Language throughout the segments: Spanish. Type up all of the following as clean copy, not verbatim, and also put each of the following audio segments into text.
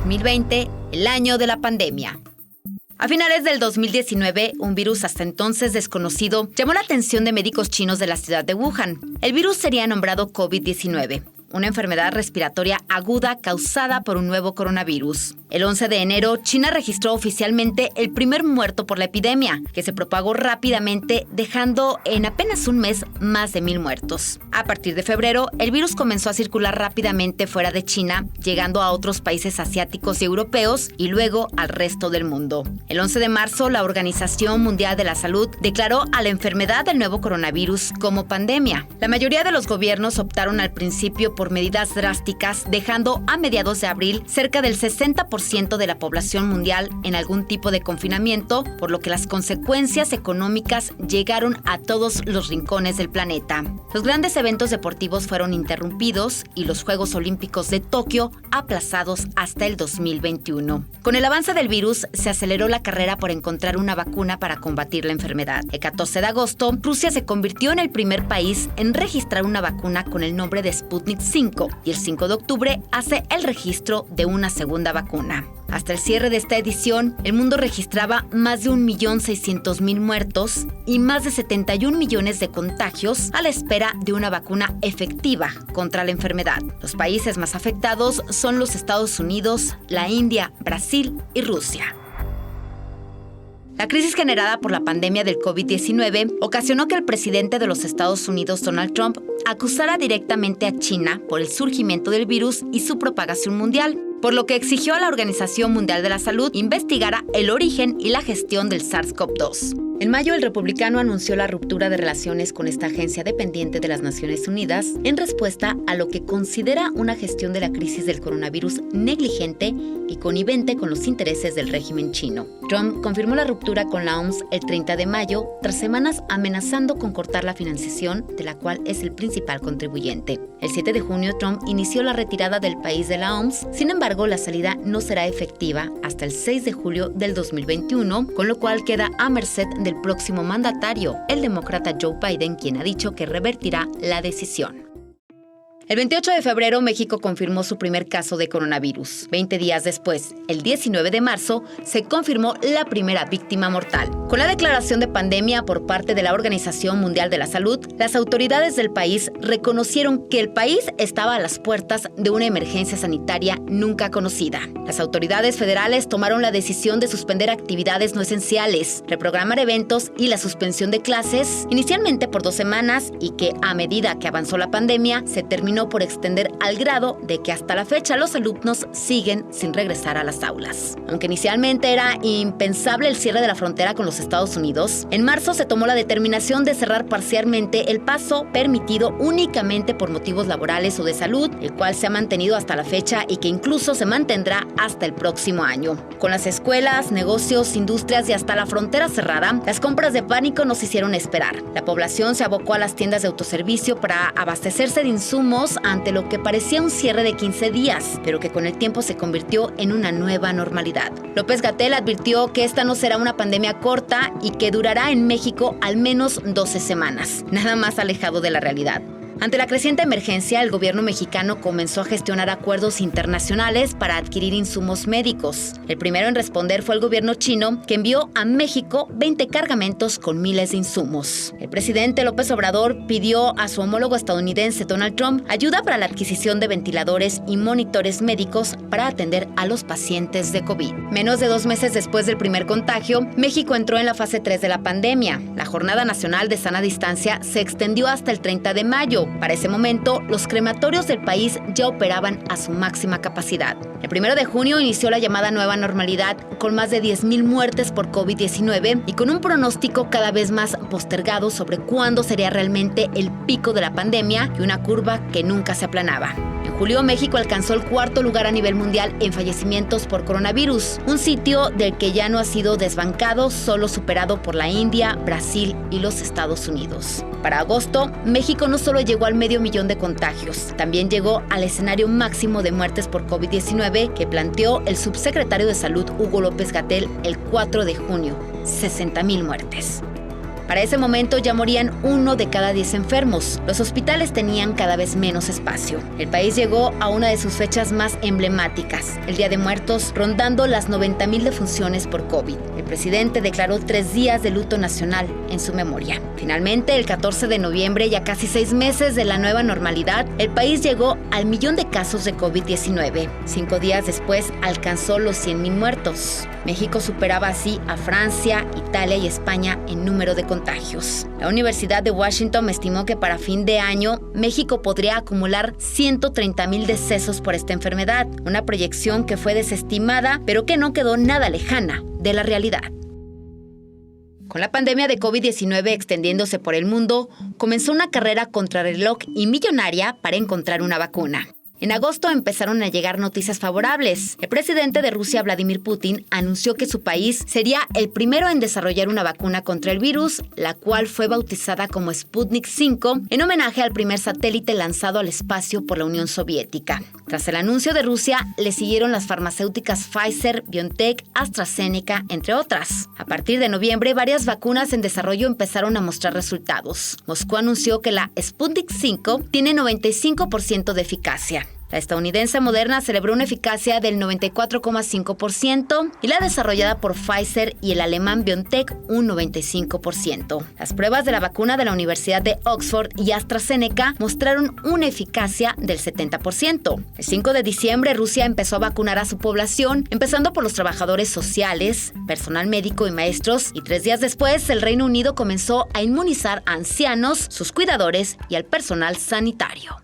2020, el año de la pandemia. A finales del 2019, un virus hasta entonces desconocido llamó la atención de médicos chinos de la ciudad de Wuhan. El virus sería nombrado COVID-19, una enfermedad respiratoria aguda causada por un nuevo coronavirus. El 11 de enero, China registró oficialmente el primer muerto por la epidemia, que se propagó rápidamente, dejando en apenas un mes más de 1,000 muertos. A partir de febrero, el virus comenzó a circular rápidamente fuera de China, llegando a otros países asiáticos y europeos y luego al resto del mundo. El 11 de marzo, la Organización Mundial de la Salud declaró a la enfermedad del nuevo coronavirus como pandemia. La mayoría de los gobiernos optaron al principio por medidas drásticas, dejando a mediados de abril cerca del 60% de la población mundial en algún tipo de confinamiento, por lo que las consecuencias económicas llegaron a todos los rincones del planeta. Los grandes eventos deportivos fueron interrumpidos y los Juegos Olímpicos de Tokio aplazados hasta el 2021. Con el avance del virus, se aceleró la carrera por encontrar una vacuna para combatir la enfermedad. El 14 de agosto, Rusia se convirtió en el primer país en registrar una vacuna con el nombre de Sputnik 5 y el 5 de octubre hace el registro de una segunda vacuna. Hasta el cierre de esta edición, el mundo registraba más de 1.600.000 muertos y más de 71 millones de contagios a la espera de una vacuna efectiva contra la enfermedad. Los países más afectados son los Estados Unidos, la India, Brasil y Rusia. La crisis generada por la pandemia del COVID-19 ocasionó que el presidente de los Estados Unidos, Donald Trump, acusara directamente a China por el surgimiento del virus y su propagación mundial, por lo que exigió a la Organización Mundial de la Salud investigara el origen y la gestión del SARS-CoV-2. En mayo, el republicano anunció la ruptura de relaciones con esta agencia dependiente de las Naciones Unidas en respuesta a lo que considera una gestión de la crisis del coronavirus negligente y connivente con los intereses del régimen chino. Trump confirmó la ruptura con la OMS el 30 de mayo, tras semanas amenazando con cortar la financiación, de la cual es el principal contribuyente. El 7 de junio, Trump inició la retirada del país de la OMS, sin embargo, la salida no será efectiva hasta el 6 de julio del 2021, con lo cual queda a merced del próximo mandatario, el demócrata Joe Biden, quien ha dicho que revertirá la decisión. El 28 de febrero, México confirmó su primer caso de coronavirus. 20 días después, el 19 de marzo, se confirmó la primera víctima mortal. Con la declaración de pandemia por parte de la Organización Mundial de la Salud, las autoridades del país reconocieron que el país estaba a las puertas de una emergencia sanitaria nunca conocida. Las autoridades federales tomaron la decisión de suspender actividades no esenciales, reprogramar eventos y la suspensión de clases, inicialmente por 2 semanas, y que a medida que avanzó la pandemia, se terminó por extender al grado de que hasta la fecha los alumnos siguen sin regresar a las aulas. Aunque inicialmente era impensable el cierre de la frontera con los Estados Unidos, en marzo se tomó la determinación de cerrar parcialmente el paso permitido únicamente por motivos laborales o de salud, el cual se ha mantenido hasta la fecha y que incluso se mantendrá hasta el próximo año. Con las escuelas, negocios, industrias y hasta la frontera cerrada, las compras de pánico nos hicieron esperar. La población se abocó a las tiendas de autoservicio para abastecerse de insumos ante lo que parecía un cierre de 15 días, pero que con el tiempo se convirtió en una nueva normalidad. López-Gatell advirtió que esta no será una pandemia corta y que durará en México al menos 12 semanas, nada más alejado de la realidad. Ante la creciente emergencia, el gobierno mexicano comenzó a gestionar acuerdos internacionales para adquirir insumos médicos. El primero en responder fue el gobierno chino, que envió a México 20 cargamentos con miles de insumos. El presidente López Obrador pidió a su homólogo estadounidense Donald Trump ayuda para la adquisición de ventiladores y monitores médicos para atender a los pacientes de COVID. Menos de 2 meses después del primer contagio, México entró en la fase 3 de la pandemia. La Jornada Nacional de Sana Distancia se extendió hasta el 30 de mayo. Para ese momento, los crematorios del país ya operaban a su máxima capacidad. El 1 de junio inició la llamada nueva normalidad, con más de 10,000 muertes por COVID-19 y con un pronóstico cada vez más postergado sobre cuándo sería realmente el pico de la pandemia y una curva que nunca se aplanaba. En julio, México alcanzó el 4º lugar a nivel mundial en fallecimientos por coronavirus, un sitio del que ya no ha sido desbancado, solo superado por la India, Brasil y los Estados Unidos. Para agosto, México no solo llegó al 500,000 de contagios, también llegó al escenario máximo de muertes por COVID-19 que planteó el subsecretario de Salud Hugo López-Gatell el 4 de junio, 60,000 muertes. Para ese momento ya morían 1 de cada 10 enfermos. Los hospitales tenían cada vez menos espacio. El país llegó a una de sus fechas más emblemáticas, el Día de Muertos, rondando las 90,000 defunciones por COVID. El presidente declaró 3 días de luto nacional en su memoria. Finalmente, el 14 de noviembre, ya casi 6 meses de la nueva normalidad, el país llegó al 1,000,000 de casos de COVID-19. 5 días después alcanzó los 100,000 muertos. México superaba así a Francia, Italia y España en número de contagios. La Universidad de Washington estimó que para fin de año, México podría acumular 130,000 decesos por esta enfermedad, una proyección que fue desestimada, pero que no quedó nada lejana de la realidad. Con la pandemia de COVID-19 extendiéndose por el mundo, comenzó una carrera contrarreloj y millonaria para encontrar una vacuna. En agosto empezaron a llegar noticias favorables. El presidente de Rusia, Vladimir Putin, anunció que su país sería el primero en desarrollar una vacuna contra el virus, la cual fue bautizada como Sputnik 5, en homenaje al primer satélite lanzado al espacio por la Unión Soviética. Tras el anuncio de Rusia, le siguieron las farmacéuticas Pfizer, BioNTech, AstraZeneca, entre otras. A partir de noviembre, varias vacunas en desarrollo empezaron a mostrar resultados. Moscú anunció que la Sputnik 5 tiene 95% de eficacia. La estadounidense Moderna celebró una eficacia del 94,5% y la desarrollada por Pfizer y el alemán BioNTech un 95%. Las pruebas de la vacuna de la Universidad de Oxford y AstraZeneca mostraron una eficacia del 70%. El 5 de diciembre Rusia empezó a vacunar a su población, empezando por los trabajadores sociales, personal médico y maestros, y 3 días después el Reino Unido comenzó a inmunizar a ancianos, sus cuidadores y al personal sanitario.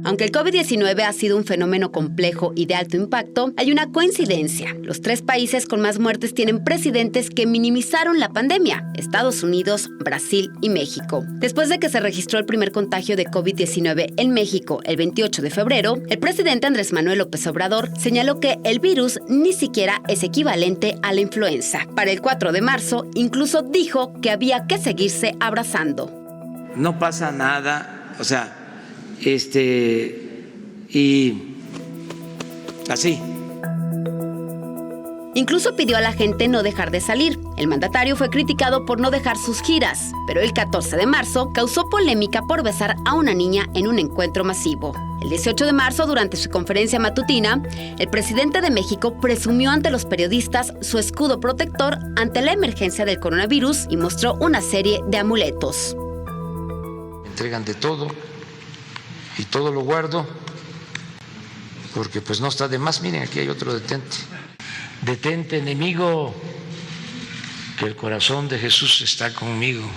Aunque el COVID-19 ha sido un fenómeno complejo y de alto impacto, hay una coincidencia. Los 3 países con más muertes tienen presidentes que minimizaron la pandemia: Estados Unidos, Brasil y México. Después de que se registró el primer contagio de COVID-19 en México el 28 de febrero, el presidente Andrés Manuel López Obrador señaló que el virus ni siquiera es equivalente a la influenza. Para el 4 de marzo, incluso dijo que había que seguirse abrazando. No pasa nada, y así. Incluso pidió a la gente no dejar de salir. El mandatario fue criticado por no dejar sus giras, pero el 14 de marzo causó polémica por besar a una niña en un encuentro masivo. El 18 de marzo, durante su conferencia matutina, el presidente de México presumió ante los periodistas su escudo protector ante la emergencia del coronavirus y mostró una serie de amuletos. Me entregan de todo y todo lo guardo porque pues no está de más. Miren, aquí hay otro detente. Detente, enemigo, que el corazón de Jesús está conmigo.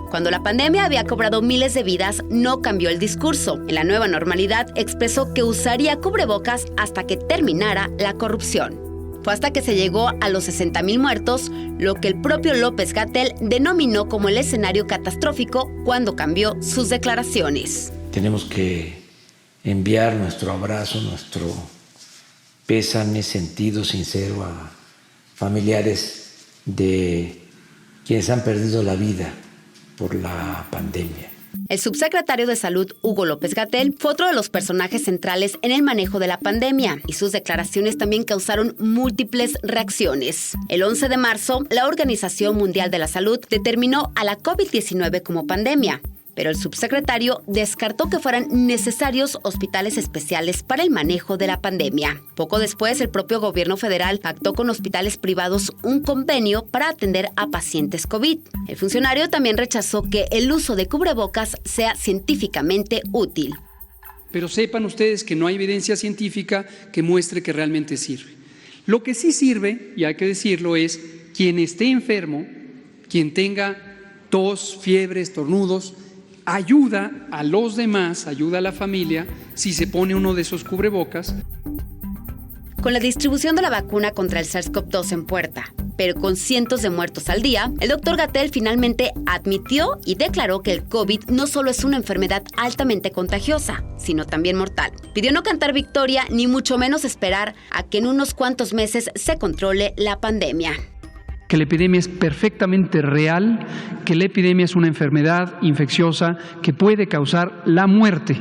Cuando la pandemia había cobrado miles de vidas, no cambió el discurso. En la nueva normalidad expresó que usaría cubrebocas hasta que terminara la corrupción. Fue hasta que se llegó a los 60,000 muertos, lo que el propio López-Gatell denominó como el escenario catastrófico cuando cambió sus declaraciones. Tenemos que enviar nuestro abrazo, nuestro pésame sentido sincero a familiares de quienes han perdido la vida por la pandemia. El subsecretario de Salud, Hugo López-Gatell, fue otro de los personajes centrales en el manejo de la pandemia, y sus declaraciones también causaron múltiples reacciones. El 11 de marzo, la Organización Mundial de la Salud determinó a la COVID-19 como pandemia, pero el subsecretario descartó que fueran necesarios hospitales especiales para el manejo de la pandemia. Poco después, el propio gobierno federal pactó con hospitales privados un convenio para atender a pacientes COVID. El funcionario también rechazó que el uso de cubrebocas sea científicamente útil. Pero sepan ustedes que no hay evidencia científica que muestre que realmente sirve. Lo que sí sirve, y hay que decirlo, es quien esté enfermo, quien tenga tos, fiebre, estornudos, ayuda a los demás, ayuda a la familia, si se pone uno de esos cubrebocas. Con la distribución de la vacuna contra el SARS-CoV-2 en puerta, pero con cientos de muertos al día, el doctor Gatell finalmente admitió y declaró que el COVID no solo es una enfermedad altamente contagiosa, sino también mortal. Pidió no cantar victoria, ni mucho menos esperar a que en unos cuantos meses se controle la pandemia. Que la epidemia es perfectamente real, que la epidemia es una enfermedad infecciosa que puede causar la muerte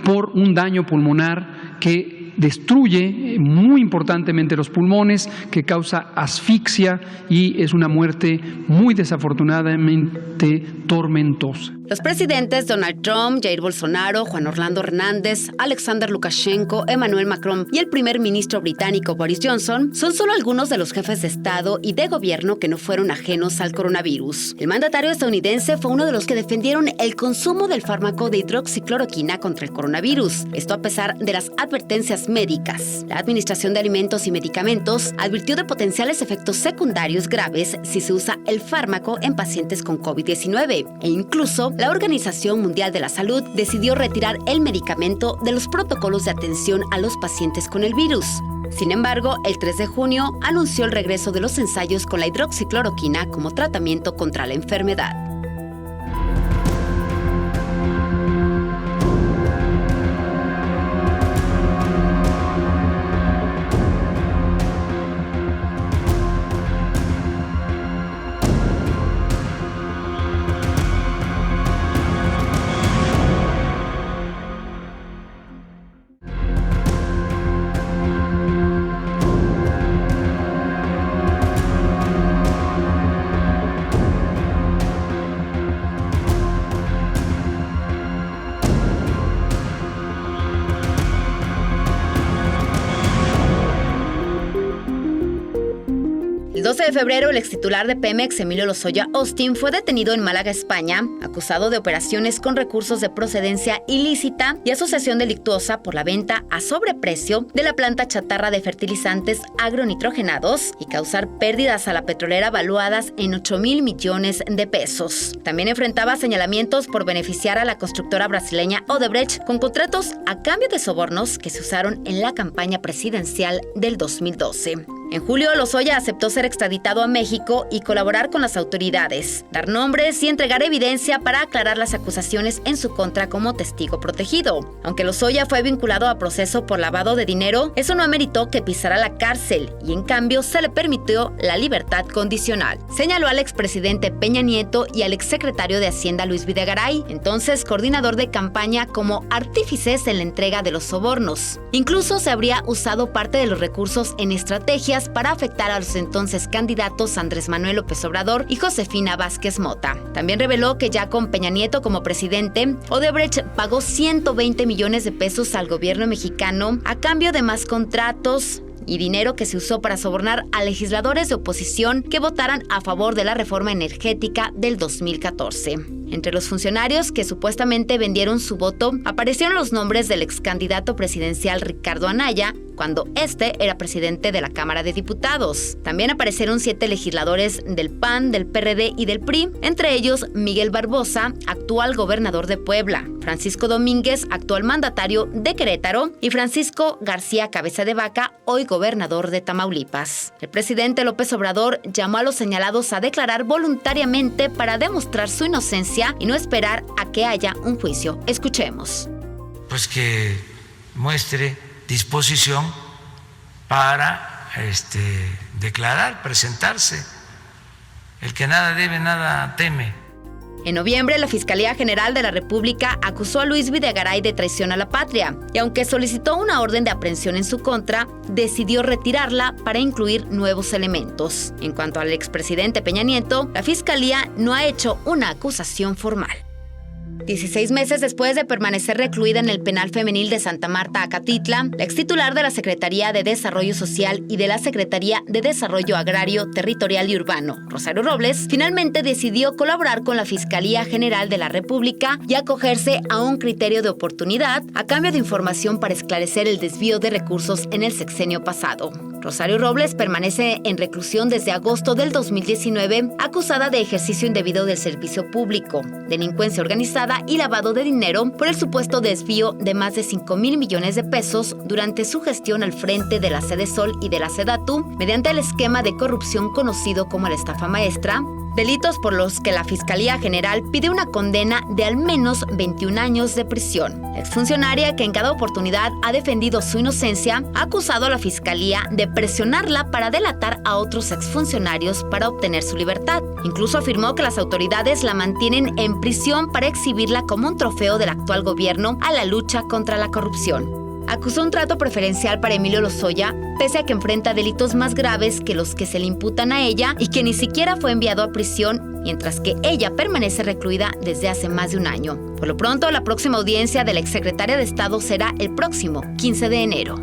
por un daño pulmonar que destruye muy importantemente los pulmones, que causa asfixia y es una muerte muy desafortunadamente tormentosa. Los presidentes Donald Trump, Jair Bolsonaro, Juan Orlando Hernández, Alexander Lukashenko, Emmanuel Macron y el primer ministro británico Boris Johnson son solo algunos de los jefes de Estado y de gobierno que no fueron ajenos al coronavirus. El mandatario estadounidense fue uno de los que defendieron el consumo del fármaco de hidroxicloroquina contra el coronavirus. Esto a pesar de las advertencias médicas. La Administración de Alimentos y Medicamentos advirtió de potenciales efectos secundarios graves si se usa el fármaco en pacientes con COVID-19 e incluso la Organización Mundial de la Salud decidió retirar el medicamento de los protocolos de atención a los pacientes con el virus. Sin embargo, el 3 de junio anunció el regreso de los ensayos con la hidroxicloroquina como tratamiento contra la enfermedad. El 12 de febrero, el extitular de Pemex, Emilio Lozoya Austin, fue detenido en Málaga, España, acusado de operaciones con recursos de procedencia ilícita y asociación delictuosa por la venta a sobreprecio de la planta chatarra de fertilizantes agronitrogenados y causar pérdidas a la petrolera valuadas en 8,000 millones de pesos. También enfrentaba señalamientos por beneficiar a la constructora brasileña Odebrecht con contratos a cambio de sobornos que se usaron en la campaña presidencial del 2012. En julio, Lozoya aceptó ser extraditado a México y colaborar con las autoridades, dar nombres y entregar evidencia para aclarar las acusaciones en su contra como testigo protegido. Aunque Lozoya fue vinculado a proceso por lavado de dinero, eso no ameritó que pisara la cárcel y en cambio se le permitió la libertad condicional. Señaló al expresidente Peña Nieto y al exsecretario de Hacienda Luis Videgaray, entonces coordinador de campaña, como artífices en la entrega de los sobornos. Incluso se habría usado parte de los recursos en estrategias para afectar a los entonces candidatos Andrés Manuel López Obrador y Josefina Vázquez Mota. También reveló que ya con Peña Nieto como presidente, Odebrecht pagó 120 millones de pesos al gobierno mexicano a cambio de más contratos y dinero que se usó para sobornar a legisladores de oposición que votaran a favor de la reforma energética del 2014. Entre los funcionarios que supuestamente vendieron su voto aparecieron los nombres del excandidato presidencial Ricardo Anaya, cuando este era presidente de la Cámara de Diputados. También aparecieron 7 legisladores del PAN, del PRD y del PRI, entre ellos Miguel Barbosa, actual gobernador de Puebla, Francisco Domínguez, actual mandatario de Querétaro, y Francisco García Cabeza de Vaca, hoy gobernador de Tamaulipas. El presidente López Obrador llamó a los señalados a declarar voluntariamente para demostrar su inocencia y no esperar a que haya un juicio. Escuchemos. Pues que muestre disposición para declarar, presentarse. El que nada debe, nada teme. En noviembre, la Fiscalía General de la República acusó a Luis Videgaray de traición a la patria y aunque solicitó una orden de aprehensión en su contra, decidió retirarla para incluir nuevos elementos. En cuanto al expresidente Peña Nieto, la Fiscalía no ha hecho una acusación formal. 16 meses después de permanecer recluida en el penal femenil de Santa Marta, Acatitla, la extitular de la Secretaría de Desarrollo Social y de la Secretaría de Desarrollo Agrario, Territorial y Urbano, Rosario Robles, finalmente decidió colaborar con la Fiscalía General de la República y acogerse a un criterio de oportunidad a cambio de información para esclarecer el desvío de recursos en el sexenio pasado. Rosario Robles permanece en reclusión desde agosto del 2019, acusada de ejercicio indebido del servicio público, delincuencia organizada y lavado de dinero por el supuesto desvío de más de 5,000 millones de pesos durante su gestión al frente de la Sedesol y de la Sedatu, mediante el esquema de corrupción conocido como la estafa maestra, delitos por los que la Fiscalía General pide una condena de al menos 21 años de prisión. La exfuncionaria, que en cada oportunidad ha defendido su inocencia, ha acusado a la Fiscalía de presionarla para delatar a otros exfuncionarios para obtener su libertad. Incluso afirmó que las autoridades la mantienen en prisión para exhibirla como un trofeo del actual gobierno a la lucha contra la corrupción. acusó un trato preferencial para Emilio Lozoya, pese a que enfrenta delitos más graves que los que se le imputan a ella y que ni siquiera fue enviado a prisión, mientras que ella permanece recluida desde hace más de un año. Por lo pronto, la próxima audiencia de la exsecretaria de Estado será el próximo 15 de enero.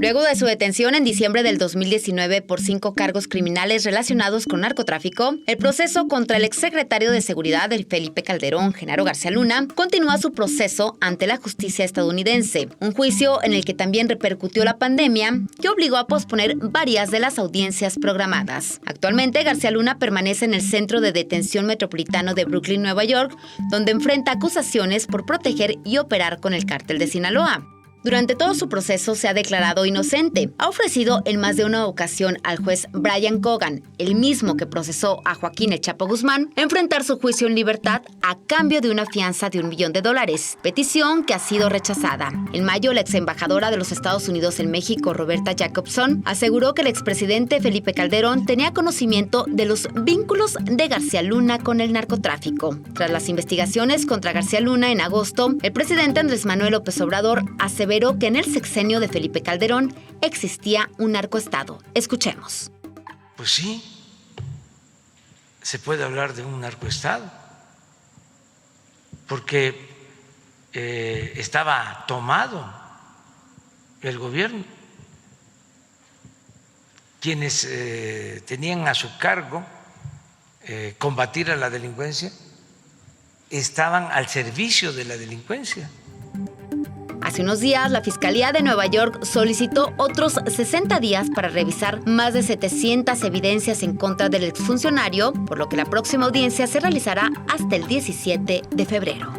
Luego de su detención en diciembre del 2019 por 5 cargos criminales relacionados con narcotráfico, el proceso contra el exsecretario de Seguridad de Felipe Calderón, Genaro García Luna, continúa su proceso ante la justicia estadounidense, un juicio en el que también repercutió la pandemia, que obligó a posponer varias de las audiencias programadas. Actualmente, García Luna permanece en el Centro de Detención Metropolitano de Brooklyn, Nueva York, donde enfrenta acusaciones por proteger y operar con el cártel de Sinaloa. Durante todo su proceso se ha declarado inocente. Ha ofrecido en más de una ocasión al juez Brian Cogan, el mismo que procesó a Joaquín El Chapo Guzmán, enfrentar su juicio en libertad a cambio de una fianza de $1 millón, petición que ha sido rechazada. En mayo, la exembajadora de los Estados Unidos en México, Roberta Jacobson, aseguró que el expresidente Felipe Calderón tenía conocimiento de los vínculos de García Luna con el narcotráfico. Tras las investigaciones contra García Luna en agosto, el presidente Andrés Manuel López Obrador aseveró que en el sexenio de Felipe Calderón existía un narcoestado. Escuchemos. Pues sí, se puede hablar de un narcoestado, porque estaba tomado el gobierno. Quienes tenían a su cargo combatir a la delincuencia estaban al servicio de la delincuencia. Hace unos días, la Fiscalía de Nueva York solicitó otros 60 días para revisar más de 700 evidencias en contra del exfuncionario, por lo que la próxima audiencia se realizará hasta el 17 de febrero.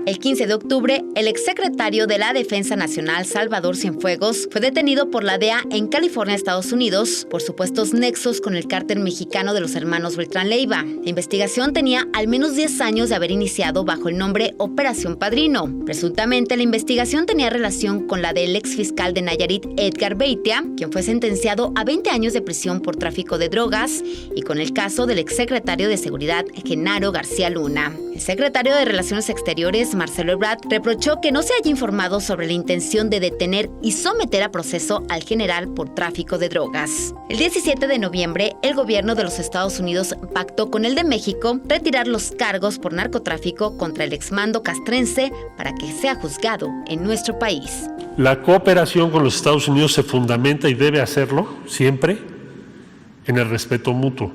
El 15 de octubre, el exsecretario de la Defensa Nacional, Salvador Cienfuegos, fue detenido por la DEA en California, Estados Unidos, por supuestos nexos con el cártel mexicano de los hermanos Beltrán Leiva. La investigación tenía al menos 10 años de haber iniciado bajo el nombre Operación Padrino. Presuntamente, la investigación tenía relación con la del exfiscal de Nayarit, Edgar Beitia, quien fue sentenciado a 20 años de prisión por tráfico de drogas, y con el caso del exsecretario de Seguridad, Genaro García Luna. El secretario de Relaciones Exteriores, Marcelo Ebrard, reprochó que no se haya informado sobre la intención de detener y someter a proceso al general por tráfico de drogas. El 17 de noviembre, el gobierno de los Estados Unidos pactó con el de México retirar los cargos por narcotráfico contra el exmando castrense para que sea juzgado en nuestro país. La cooperación con los Estados Unidos se fundamenta y debe hacerlo siempre en el respeto mutuo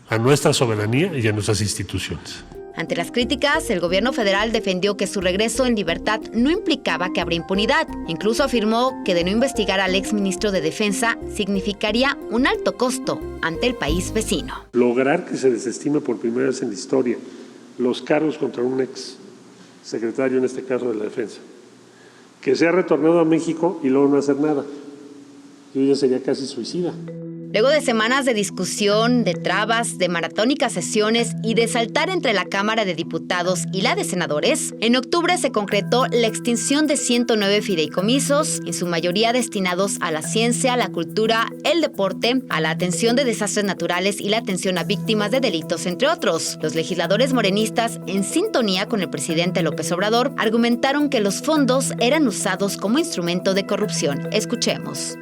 a nuestra soberanía y a nuestras instituciones. Ante las críticas, el gobierno federal defendió que su regreso en libertad no implicaba que habría impunidad. Incluso afirmó que de no investigar al exministro de Defensa significaría un alto costo ante el país vecino. Lograr que se desestime por primera vez en la historia los cargos contra un ex secretario, en este caso de la Defensa, que sea retornado a México y luego no hacer nada. Yo ya sería casi suicida. Luego de semanas de discusión, de trabas, de maratónicas sesiones y de saltar entre la Cámara de Diputados y la de Senadores, en octubre se concretó la extinción de 109 fideicomisos, en su mayoría destinados a la ciencia, la cultura, el deporte, a la atención de desastres naturales y la atención a víctimas de delitos, entre otros. Los legisladores morenistas, en sintonía con el presidente López Obrador, argumentaron que los fondos eran usados como instrumento de corrupción. Escuchemos.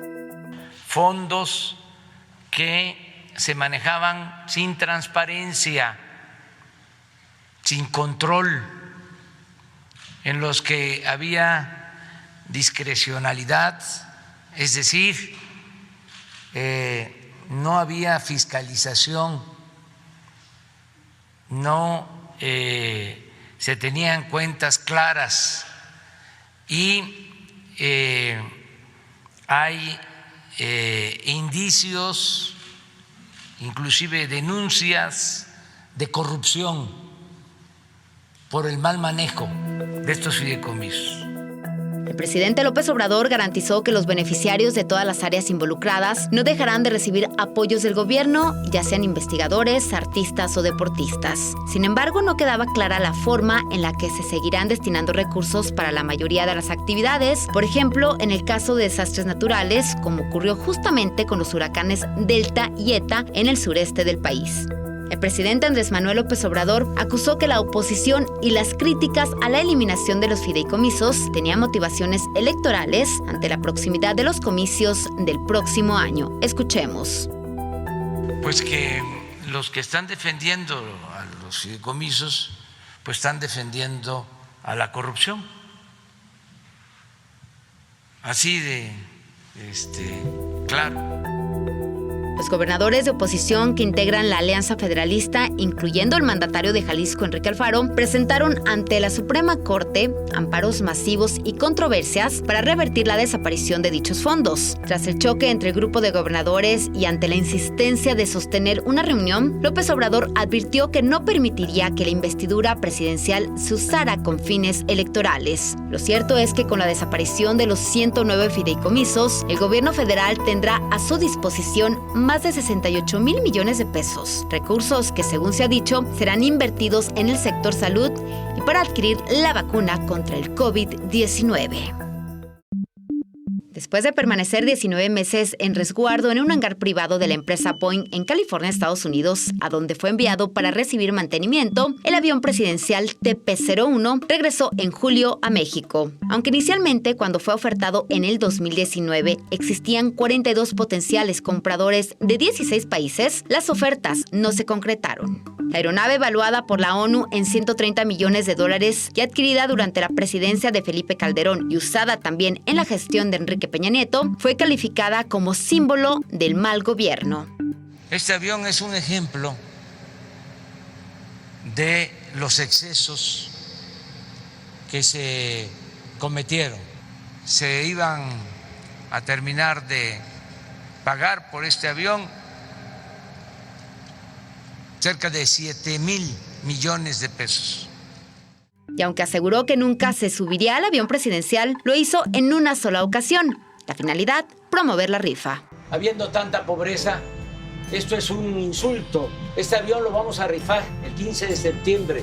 Fondos que se manejaban sin transparencia, sin control, en los que había discrecionalidad, es decir, no había fiscalización, no se tenían cuentas claras y hay indicios, inclusive denuncias de corrupción por el mal manejo de estos fideicomisos. El presidente López Obrador garantizó que los beneficiarios de todas las áreas involucradas no dejarán de recibir apoyos del gobierno, ya sean investigadores, artistas o deportistas. Sin embargo, no quedaba clara la forma en la que se seguirán destinando recursos para la mayoría de las actividades, por ejemplo, en el caso de desastres naturales, como ocurrió justamente con los huracanes Delta y Eta en el sureste del país. El presidente Andrés Manuel López Obrador acusó que la oposición y las críticas a la eliminación de los fideicomisos tenían motivaciones electorales ante la proximidad de los comicios del próximo año. Escuchemos. Pues que los que están defendiendo a los fideicomisos, pues están defendiendo a la corrupción. Así de claro. Los gobernadores de oposición que integran la Alianza Federalista, incluyendo el mandatario de Jalisco, Enrique Alfaro, presentaron ante la Suprema Corte amparos masivos y controversias para revertir la desaparición de dichos fondos. Tras el choque entre el grupo de gobernadores y ante la insistencia de sostener una reunión, López Obrador advirtió que no permitiría que la investidura presidencial se usara con fines electorales. Lo cierto es que con la desaparición de los 109 fideicomisos, el gobierno federal tendrá a su disposición más de 68 mil millones de pesos, recursos que, según se ha dicho, serán invertidos en el sector salud y para adquirir la vacuna contra el COVID-19. Después de permanecer 19 meses en resguardo en un hangar privado de la empresa Boeing en California, Estados Unidos, a donde fue enviado para recibir mantenimiento, el avión presidencial TP-01 regresó en julio a México. Aunque inicialmente, cuando fue ofertado en el 2019, existían 42 potenciales compradores de 16 países, las ofertas no se concretaron. La aeronave, evaluada por la ONU en $130 millones y adquirida durante la presidencia de Felipe Calderón y usada también en la gestión de Enrique Peña Nieto, fue calificada como símbolo del mal gobierno. Este avión es un ejemplo de los excesos que se cometieron. Se iban a terminar de pagar por este avión cerca de 7,000 millones de pesos. Y aunque aseguró que nunca se subiría al avión presidencial, lo hizo en una sola ocasión. La finalidad, promover la rifa. Habiendo tanta pobreza, esto es un insulto. Este avión lo vamos a rifar el 15 de septiembre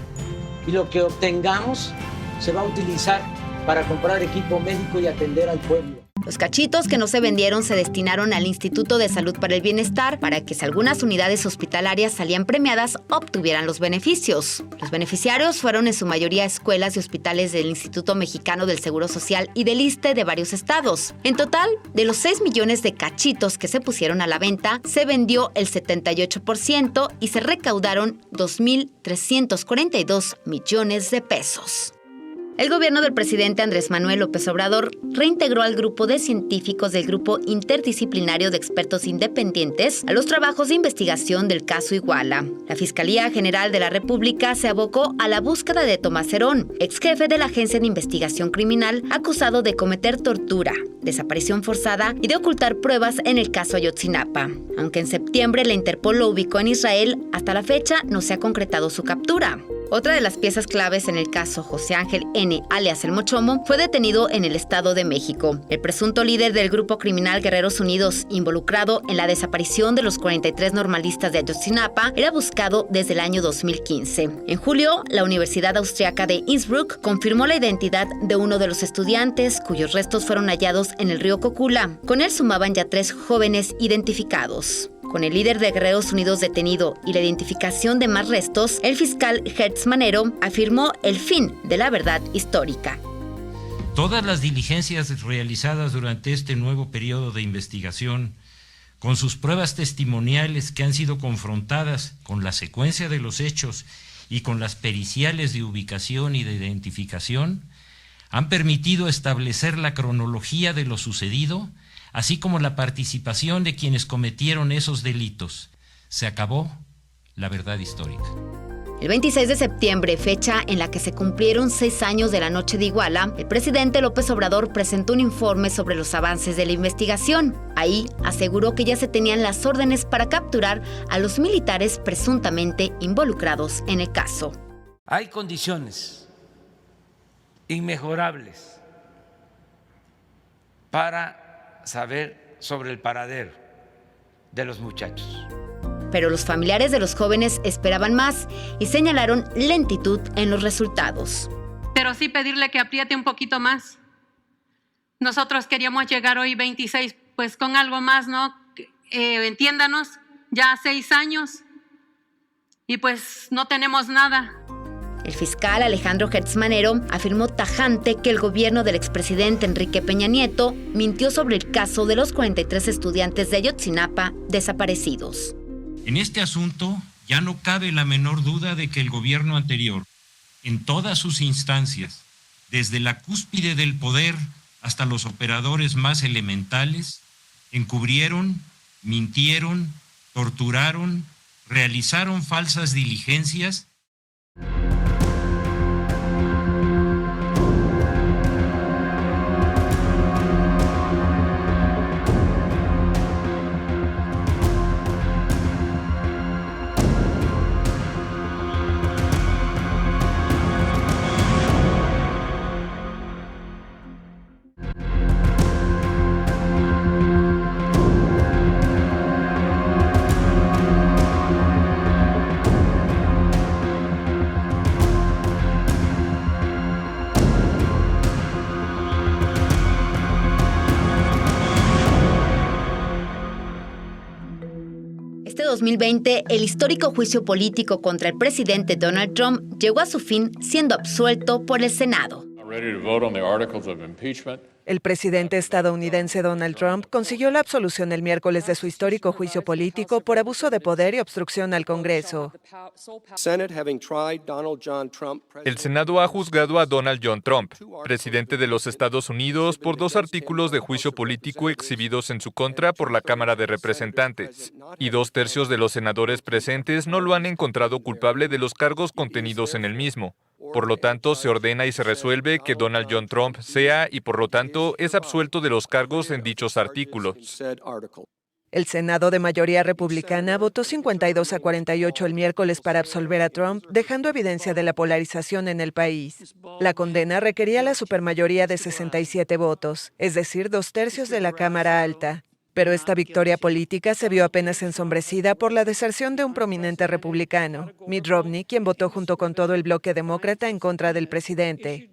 y lo que obtengamos se va a utilizar para comprar equipo médico y atender al pueblo. Los cachitos que no se vendieron se destinaron al Instituto de Salud para el Bienestar para que si algunas unidades hospitalarias salían premiadas, obtuvieran los beneficios. Los beneficiarios fueron en su mayoría escuelas y hospitales del Instituto Mexicano del Seguro Social y del ISSSTE de varios estados. En total, de los 6 millones de cachitos que se pusieron a la venta, se vendió el 78% y se recaudaron 2,342 millones de pesos. El gobierno del presidente Andrés Manuel López Obrador reintegró al grupo de científicos del Grupo Interdisciplinario de Expertos Independientes a los trabajos de investigación del caso Iguala. La Fiscalía General de la República se abocó a la búsqueda de Tomás Herón, ex jefe de la Agencia de Investigación Criminal, acusado de cometer tortura, desaparición forzada y de ocultar pruebas en el caso Ayotzinapa. Aunque en septiembre la Interpol lo ubicó en Israel, hasta la fecha no se ha concretado su captura. Otra de las piezas claves en el caso, José Ángel N., alias El Mochomo, fue detenido en el Estado de México. El presunto líder del grupo criminal Guerreros Unidos, involucrado en la desaparición de los 43 normalistas de Ayotzinapa, era buscado desde el año 2015. En julio, la Universidad Austriaca de Innsbruck confirmó la identidad de uno de los estudiantes, cuyos restos fueron hallados en el río Cocula. Con él sumaban ya 3 jóvenes identificados. Con el líder de Guerreros Unidos detenido y la identificación de más restos, el fiscal Hertz Manero afirmó el fin de la verdad histórica. Todas las diligencias realizadas durante este nuevo periodo de investigación, con sus pruebas testimoniales que han sido confrontadas con la secuencia de los hechos y con las periciales de ubicación y de identificación, han permitido establecer la cronología de lo sucedido, así como la participación de quienes cometieron esos delitos. Se acabó la verdad histórica. El 26 de septiembre, fecha en la que se cumplieron 6 años de la noche de Iguala, el presidente López Obrador presentó un informe sobre los avances de la investigación. Ahí aseguró que ya se tenían las órdenes para capturar a los militares presuntamente involucrados en el caso. Hay condiciones inmejorables para saber sobre el paradero de los muchachos. Pero los familiares de los jóvenes esperaban más y señalaron lentitud en los resultados. Pero sí pedirle que apriete un poquito más. Nosotros queríamos llegar hoy 26, pues con algo más, ¿no? Entiéndanos, ya 6 años y pues no tenemos nada. El fiscal Alejandro Gertz Manero afirmó tajante que el gobierno del expresidente Enrique Peña Nieto mintió sobre el caso de los 43 estudiantes de Ayotzinapa desaparecidos. En este asunto ya no cabe la menor duda de que el gobierno anterior, en todas sus instancias, desde la cúspide del poder hasta los operadores más elementales, encubrieron, mintieron, torturaron, realizaron falsas diligencias. Este 2020, el histórico juicio político contra el presidente Donald Trump llegó a su fin siendo absuelto por el Senado. El presidente estadounidense Donald Trump consiguió la absolución el miércoles de su histórico juicio político por abuso de poder y obstrucción al Congreso. El Senado ha juzgado a Donald John Trump, presidente de los Estados Unidos, por 2 artículos de juicio político exhibidos en su contra por la Cámara de Representantes, y 2/3 de los senadores presentes no lo han encontrado culpable de los cargos contenidos en el mismo. Por lo tanto, se ordena y se resuelve que Donald John Trump sea, y por lo tanto, es absuelto de los cargos en dichos artículos. El Senado de mayoría republicana votó 52-48 el miércoles para absolver a Trump, dejando evidencia de la polarización en el país. La condena requería la supermayoría de 67 votos, es decir, 2/3 de la Cámara Alta. Pero esta victoria política se vio apenas ensombrecida por la deserción de un prominente republicano, Mitt Romney, quien votó junto con todo el bloque demócrata en contra del presidente.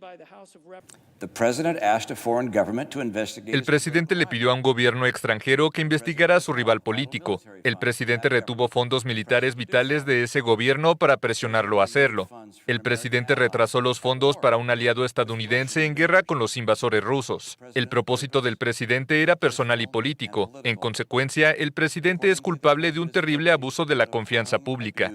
El presidente le pidió a un gobierno extranjero que investigara a su rival político. El presidente retuvo fondos militares vitales de ese gobierno para presionarlo a hacerlo. El presidente retrasó los fondos para un aliado estadounidense en guerra con los invasores rusos. El propósito del presidente era personal y político. En consecuencia, el presidente es culpable de un terrible abuso de la confianza pública.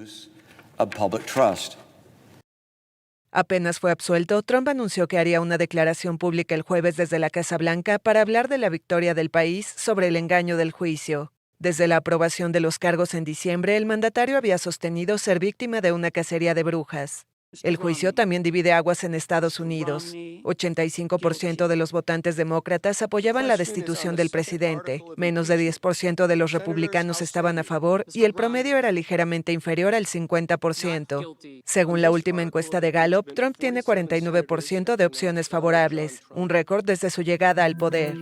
Apenas fue absuelto, Trump anunció que haría una declaración pública el jueves desde la Casa Blanca para hablar de la victoria del país sobre el engaño del juicio. Desde la aprobación de los cargos en diciembre, el mandatario había sostenido ser víctima de una cacería de brujas. El juicio también divide aguas en Estados Unidos. 85% de los votantes demócratas apoyaban la destitución del presidente, menos de 10% de los republicanos estaban a favor y el promedio era ligeramente inferior al 50%. Según la última encuesta de Gallup, Trump tiene 49% de opciones favorables, un récord desde su llegada al poder.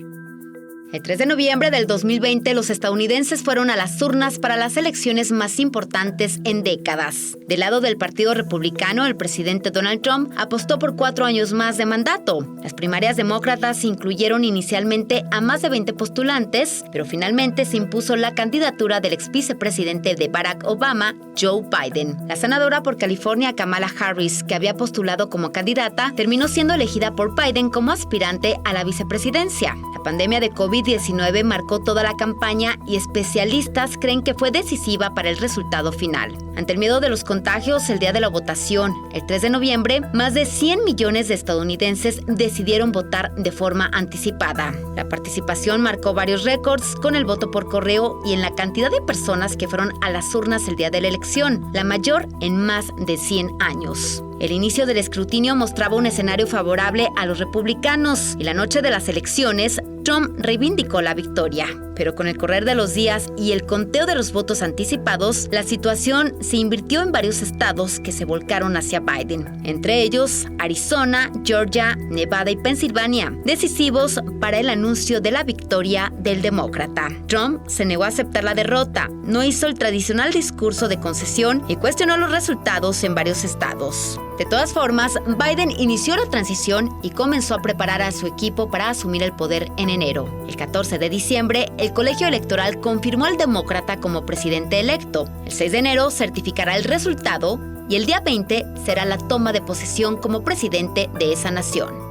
El 3 de noviembre del 2020, los estadounidenses fueron a las urnas para las elecciones más importantes en décadas. Del lado del Partido Republicano, el presidente Donald Trump apostó por 4 años más de mandato. Las primarias demócratas incluyeron inicialmente a más de 20 postulantes, pero finalmente se impuso la candidatura del ex vicepresidente de Barack Obama, Joe Biden. La senadora por California, Kamala Harris, que había postulado como candidata, terminó siendo elegida por Biden como aspirante a la vicepresidencia. La pandemia de COVID-19 marcó toda la campaña y especialistas creen que fue decisiva para el resultado final. Ante el miedo de los contagios, el día de la votación, el 3 de noviembre, más de 100 millones de estadounidenses decidieron votar de forma anticipada. La participación marcó varios récords con el voto por correo y en la cantidad de personas que fueron a las urnas el día de la elección, la mayor en más de 100 años. El inicio del escrutinio mostraba un escenario favorable a los republicanos y la noche de las elecciones, Trump reivindicó la victoria. Pero con el correr de los días y el conteo de los votos anticipados, la situación se invirtió en varios estados que se volcaron hacia Biden, entre ellos Arizona, Georgia, Nevada y Pensilvania, decisivos para el anuncio de la victoria del demócrata. Trump se negó a aceptar la derrota, no hizo el tradicional discurso de concesión y cuestionó los resultados en varios estados. De todas formas, Biden inició la transición y comenzó a preparar a su equipo para asumir el poder en enero. El 14 de diciembre, el colegio electoral confirmó al demócrata como presidente electo. El 6 de enero certificará el resultado y el día 20 será la toma de posesión como presidente de esa nación.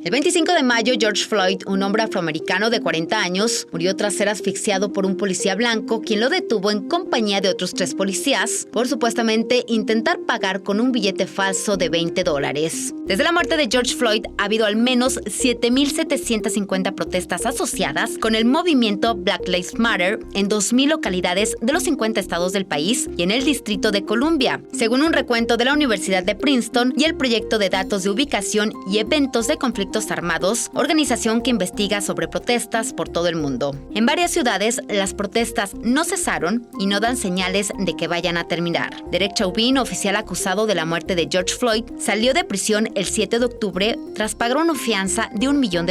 El 25 de mayo, George Floyd, un hombre afroamericano de 40 años, murió tras ser asfixiado por un policía blanco, quien lo detuvo en compañía de otros 3 policías por supuestamente intentar pagar con un billete falso de $20. Desde la muerte de George Floyd, ha habido al menos 7,750 protestas asociadas con el movimiento Black Lives Matter en 2,000 localidades de los 50 estados del país y en el Distrito de Columbia, según un recuento de la Universidad de Princeton y el Proyecto de Datos de Ubicación y Eventos de Conflictos Armados, organización que investiga sobre protestas por todo el mundo. En varias ciudades, las protestas no cesaron y no dan señales de que vayan a terminar. Derek Chauvin, oficial acusado de la muerte de George Floyd, salió de prisión el 7 de octubre tras pagar una fianza de $1 millón.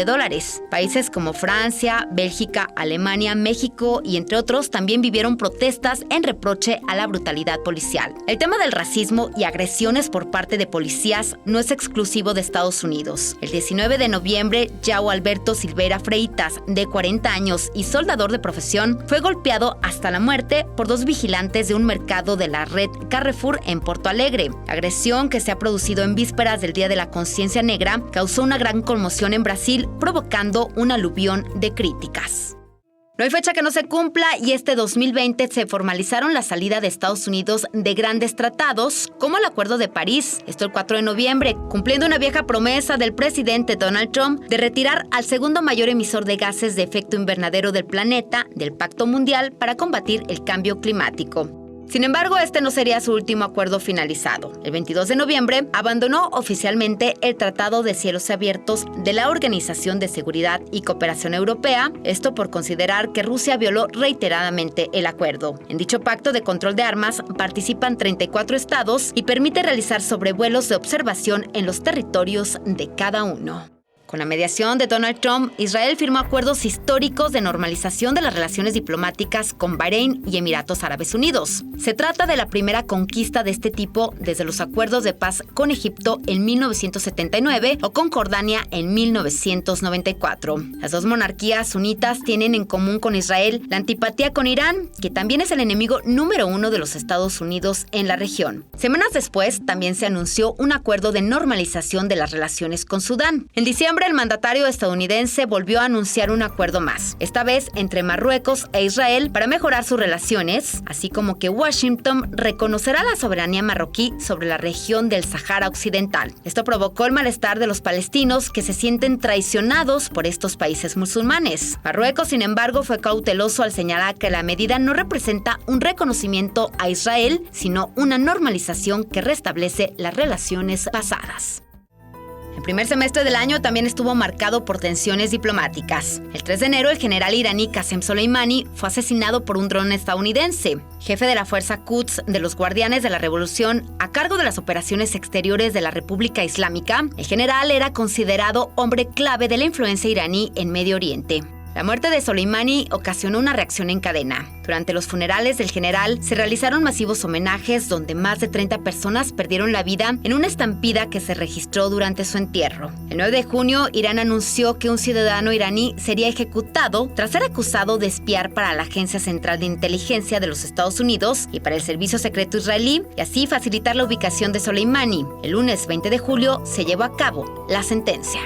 Países como Francia, Bélgica, Alemania, México y entre otros también vivieron protestas en reproche a la brutalidad policial. El tema del racismo y agresiones por parte de policías no es exclusivo de Estados Unidos. El 19 de noviembre, João Alberto Silveira Freitas, de 40 años y soldador de profesión, fue golpeado hasta la muerte por 2 vigilantes de un mercado de la red Carrefour en Porto Alegre. Agresión que se ha producido en vísperas del Día de la Conciencia Negra causó una gran conmoción en Brasil, provocando un aluvión de críticas. No hay fecha que no se cumpla y este 2020 se formalizaron la salida de Estados Unidos de grandes tratados, como el Acuerdo de París, esto el 4 de noviembre, cumpliendo una vieja promesa del presidente Donald Trump de retirar al segundo mayor emisor de gases de efecto invernadero del planeta del Pacto Mundial para combatir el cambio climático. Sin embargo, este no sería su último acuerdo finalizado. El 22 de noviembre abandonó oficialmente el Tratado de Cielos Abiertos de la Organización de Seguridad y Cooperación Europea, esto por considerar que Rusia violó reiteradamente el acuerdo. En dicho pacto de control de armas participan 34 estados y permite realizar sobrevuelos de observación en los territorios de cada uno. Con la mediación de Donald Trump, Israel firmó acuerdos históricos de normalización de las relaciones diplomáticas con Bahrein y Emiratos Árabes Unidos. Se trata de la primera conquista de este tipo desde los acuerdos de paz con Egipto en 1979 o con Jordania en 1994. Las 2 monarquías sunitas tienen en común con Israel la antipatía con Irán, que también es el enemigo número 1 de los Estados Unidos en la región. Semanas después, también se anunció un acuerdo de normalización de las relaciones con Sudán. En diciembre, el mandatario estadounidense volvió a anunciar un acuerdo más, esta vez entre Marruecos e Israel para mejorar sus relaciones, así como que Washington reconocerá la soberanía marroquí sobre la región del Sahara Occidental. Esto provocó el malestar de los palestinos que se sienten traicionados por estos países musulmanes. Marruecos, sin embargo, fue cauteloso al señalar que la medida no representa un reconocimiento a Israel, sino una normalización que restablece las relaciones pasadas. El primer semestre del año también estuvo marcado por tensiones diplomáticas. El 3 de enero, el general iraní Qasem Soleimani fue asesinado por un dron estadounidense. Jefe de la Fuerza Quds de los Guardianes de la Revolución, a cargo de las operaciones exteriores de la República Islámica, el general era considerado hombre clave de la influencia iraní en Medio Oriente. La muerte de Soleimani ocasionó una reacción en cadena. Durante los funerales del general se realizaron masivos homenajes donde más de 30 personas perdieron la vida en una estampida que se registró durante su entierro. El 9 de junio, Irán anunció que un ciudadano iraní sería ejecutado tras ser acusado de espiar para la Agencia Central de Inteligencia de los Estados Unidos y para el Servicio Secreto Israelí y así facilitar la ubicación de Soleimani. El lunes 20 de julio se llevó a cabo la sentencia.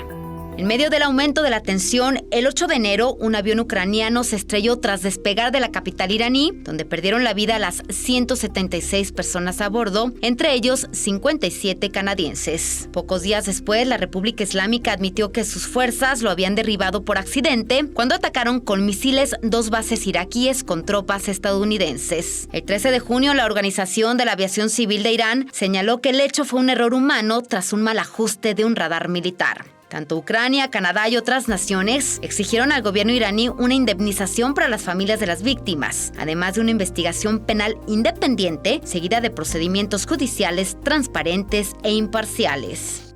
En medio del aumento de la tensión, el 8 de enero, un avión ucraniano se estrelló tras despegar de la capital iraní, donde perdieron la vida las 176 personas a bordo, entre ellos 57 canadienses. Pocos días después, la República Islámica admitió que sus fuerzas lo habían derribado por accidente cuando atacaron con misiles 2 bases iraquíes con tropas estadounidenses. El 13 de junio, la Organización de la Aviación Civil de Irán señaló que el hecho fue un error humano tras un mal ajuste de un radar militar. Tanto Ucrania, Canadá y otras naciones exigieron al gobierno iraní una indemnización para las familias de las víctimas, además de una investigación penal independiente seguida de procedimientos judiciales transparentes e imparciales.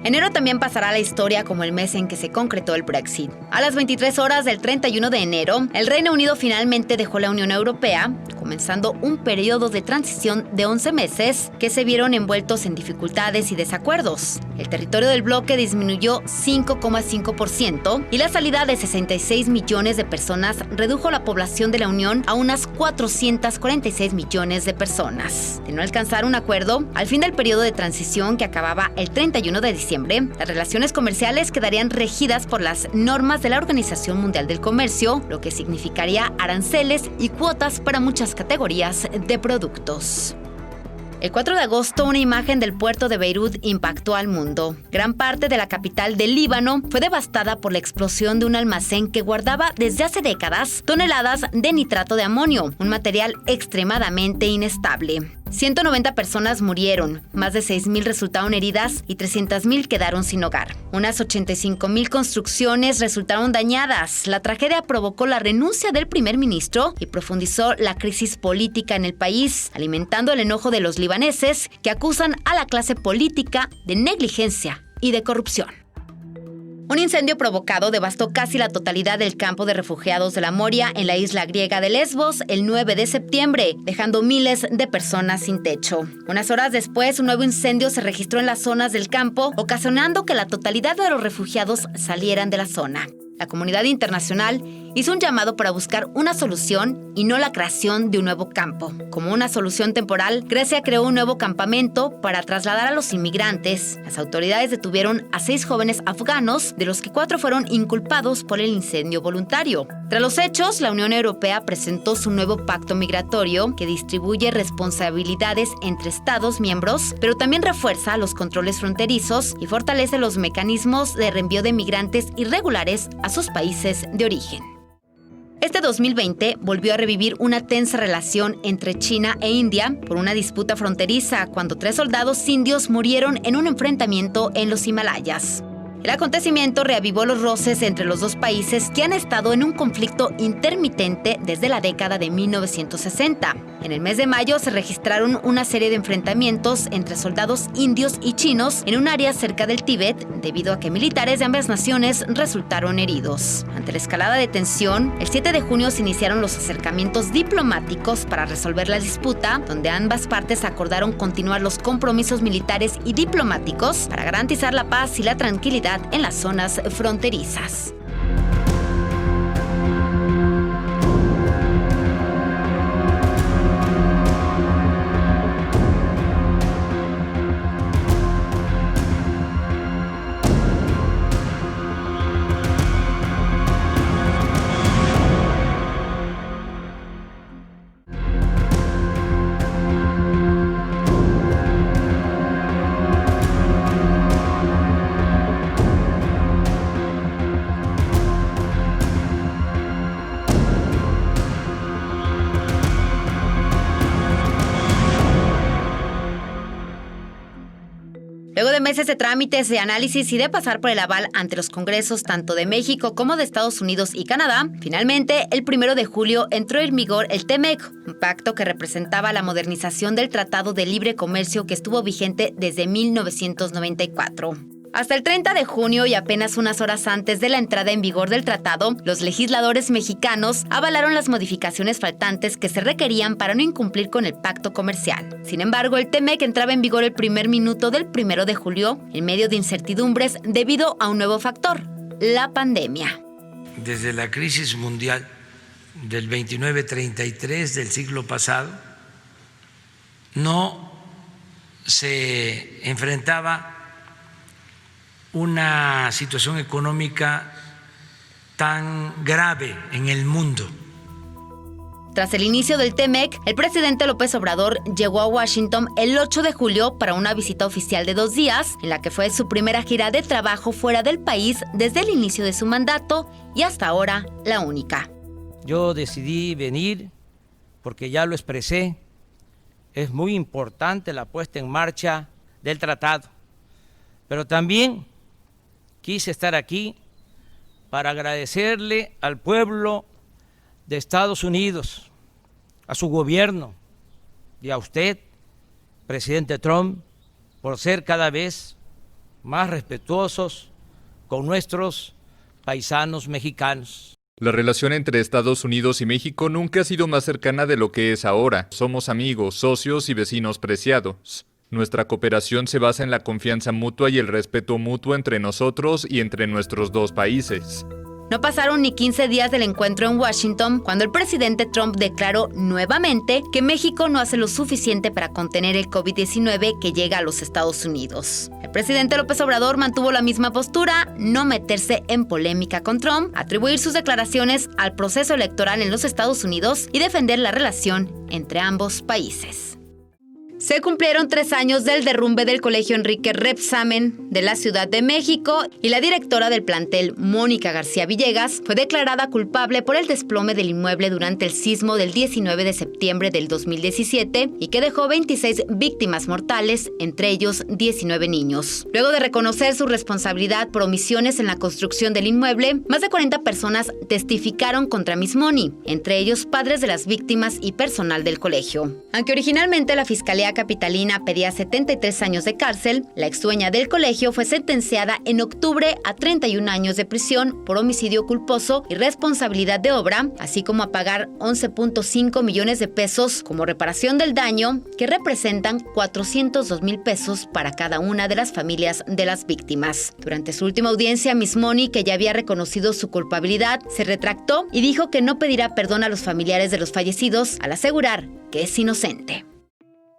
Enero también pasará a la historia como el mes en que se concretó el Brexit. A las 23 horas del 31 de enero, el Reino Unido finalmente dejó la Unión Europea, comenzando un periodo de transición de 11 meses que se vieron envueltos en dificultades y desacuerdos. El territorio del bloque disminuyó 5,5% y la salida de 66 millones de personas redujo la población de la Unión a unas 446 millones de personas. De no alcanzar un acuerdo, al fin del periodo de transición que acababa el 31 de diciembre, las relaciones comerciales quedarían regidas por las normas de la Organización Mundial del Comercio, lo que significaría aranceles y cuotas para muchas categorías de productos. El 4 de agosto, una imagen del puerto de Beirut impactó al mundo. Gran parte de la capital del Líbano fue devastada por la explosión de un almacén que guardaba desde hace décadas toneladas de nitrato de amonio, un material extremadamente inestable. 190 personas murieron, más de 6.000 resultaron heridas y 300.000 quedaron sin hogar. Unas 85.000 construcciones resultaron dañadas. La tragedia provocó la renuncia del primer ministro y profundizó la crisis política en el país, alimentando el enojo de los libaneses que acusan a la clase política de negligencia y de corrupción. Un incendio provocado devastó casi la totalidad del campo de refugiados de la Moria en la isla griega de Lesbos el 9 de septiembre, dejando miles de personas sin techo. Unas horas después, un nuevo incendio se registró en las zonas del campo, ocasionando que la totalidad de los refugiados salieran de la zona. La comunidad internacional hizo un llamado para buscar una solución y no la creación de un nuevo campo. Como una solución temporal, Grecia creó un nuevo campamento para trasladar a los inmigrantes. Las autoridades detuvieron a 6 jóvenes afganos, de los que 4 fueron inculpados por el incendio voluntario. Tras los hechos, la Unión Europea presentó su nuevo pacto migratorio que distribuye responsabilidades entre Estados miembros, pero también refuerza los controles fronterizos y fortalece los mecanismos de reenvío de migrantes irregulares a sus países de origen. Este 2020 volvió a revivir una tensa relación entre China e India por una disputa fronteriza cuando 3 soldados indios murieron en un enfrentamiento en los Himalayas. El acontecimiento reavivó los roces entre los dos países que han estado en un conflicto intermitente desde la década de 1960. En el mes de mayo se registraron una serie de enfrentamientos entre soldados indios y chinos en un área cerca del Tíbet, debido a que militares de ambas naciones resultaron heridos. Ante la escalada de tensión, el 7 de junio se iniciaron los acercamientos diplomáticos para resolver la disputa, donde ambas partes acordaron continuar los compromisos militares y diplomáticos para garantizar la paz y la tranquilidad en las zonas fronterizas. Luego de meses de trámites, de análisis y de pasar por el aval ante los congresos tanto de México como de Estados Unidos y Canadá, finalmente, el 1 de julio entró en vigor el TEMEC, un pacto que representaba la modernización del Tratado de Libre Comercio que estuvo vigente desde 1994. Hasta el 30 de junio y apenas unas horas antes de la entrada en vigor del tratado, los legisladores mexicanos avalaron las modificaciones faltantes que se requerían para no incumplir con el pacto comercial. Sin embargo, el TEMEC entraba en vigor el primer minuto del 1 de julio, en medio de incertidumbres debido a un nuevo factor, la pandemia. Desde la crisis mundial del 29-33 del siglo pasado, no se enfrentaba una situación económica tan grave en el mundo. Tras el inicio del TEMEC, el presidente López Obrador llegó a Washington el 8 de julio para una visita oficial de 2 días, en la que fue su primera gira de trabajo fuera del país desde el inicio de su mandato y hasta ahora la única. Yo decidí venir porque ya lo expresé, es muy importante la puesta en marcha del tratado, pero también quise estar aquí para agradecerle al pueblo de Estados Unidos, a su gobierno y a usted, presidente Trump, por ser cada vez más respetuosos con nuestros paisanos mexicanos. La relación entre Estados Unidos y México nunca ha sido más cercana de lo que es ahora. Somos amigos, socios y vecinos preciados. Nuestra cooperación se basa en la confianza mutua y el respeto mutuo entre nosotros y entre nuestros dos países. No pasaron ni 15 días del encuentro en Washington cuando el presidente Trump declaró nuevamente que México no hace lo suficiente para contener el COVID-19 que llega a los Estados Unidos. El presidente López Obrador mantuvo la misma postura, no meterse en polémica con Trump, atribuir sus declaraciones al proceso electoral en los Estados Unidos y defender la relación entre ambos países. Se cumplieron 3 años del derrumbe del Colegio Enrique Rebsamen de la Ciudad de México y la directora del plantel, Mónica García Villegas, fue declarada culpable por el desplome del inmueble durante el sismo del 19 de septiembre del 2017 y que dejó 26 víctimas mortales, entre ellos 19 niños. Luego de reconocer su responsabilidad por omisiones en la construcción del inmueble, más de 40 personas testificaron contra Miss Moni, entre ellos padres de las víctimas y personal del colegio. Aunque originalmente la Fiscalía Capitalina pedía 73 años de cárcel, la exdueña del colegio fue sentenciada en octubre a 31 años de prisión por homicidio culposo y responsabilidad de obra, así como a pagar 11.5 millones de pesos como reparación del daño, que representan 402,000 pesos para cada una de las familias de las víctimas. Durante su última audiencia, Miss Moni, que ya había reconocido su culpabilidad, se retractó y dijo que no pedirá perdón a los familiares de los fallecidos al asegurar que es inocente.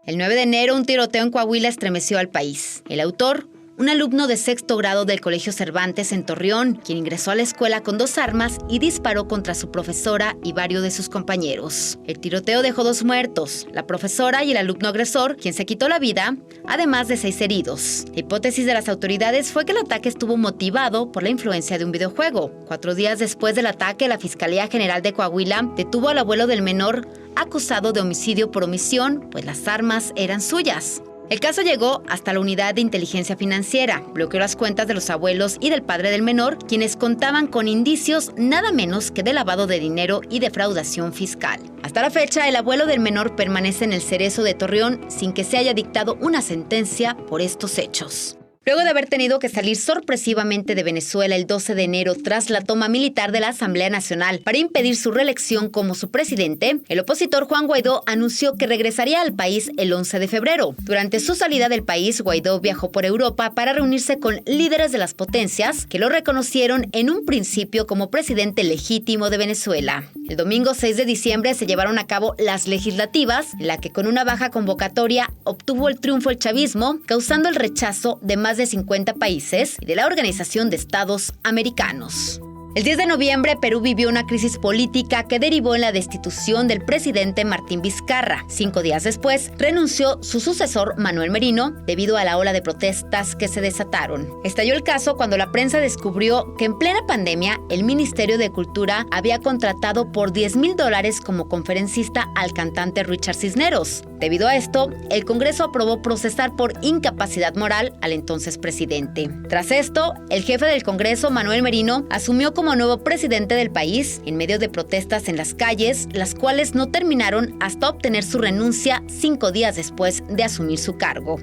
El 9 de enero, un tiroteo en Coahuila estremeció al país. El autor, un alumno de 6º grado del Colegio Cervantes en Torreón, quien ingresó a la escuela con 2 armas y disparó contra su profesora y varios de sus compañeros. El tiroteo dejó 2 muertos, la profesora y el alumno agresor, quien se quitó la vida, además de 6 heridos. La hipótesis de las autoridades fue que el ataque estuvo motivado por la influencia de un videojuego. 4 días después del ataque, la Fiscalía General de Coahuila detuvo al abuelo del menor, acusado de homicidio por omisión, pues las armas eran suyas. El caso llegó hasta la Unidad de Inteligencia Financiera, bloqueó las cuentas de los abuelos y del padre del menor, quienes contaban con indicios nada menos que de lavado de dinero y defraudación fiscal. Hasta la fecha, el abuelo del menor permanece en el Cerezo de Torreón sin que se haya dictado una sentencia por estos hechos. Luego de haber tenido que salir sorpresivamente de Venezuela el 12 de enero tras la toma militar de la Asamblea Nacional para impedir su reelección como su presidente, el opositor Juan Guaidó anunció que regresaría al país el 11 de febrero. Durante su salida del país, Guaidó viajó por Europa para reunirse con líderes de las potencias que lo reconocieron en un principio como presidente legítimo de Venezuela. El domingo 6 de diciembre se llevaron a cabo las legislativas, en la que con una baja convocatoria obtuvo el triunfo el chavismo, causando el rechazo de más de 50 países y de la Organización de Estados Americanos. El 10 de noviembre, Perú vivió una crisis política que derivó en la destitución del presidente Martín Vizcarra. 5 días después, renunció su sucesor Manuel Merino debido a la ola de protestas que se desataron. Estalló el caso cuando la prensa descubrió que en plena pandemia, el Ministerio de Cultura había contratado por $10,000 como conferencista al cantante Richard Cisneros. Debido a esto, el Congreso aprobó procesar por incapacidad moral al entonces presidente. Tras esto, el jefe del Congreso, Manuel Merino, asumió como nuevo presidente del país en medio de protestas en las calles, las cuales no terminaron hasta obtener su renuncia 5 días después de asumir su cargo.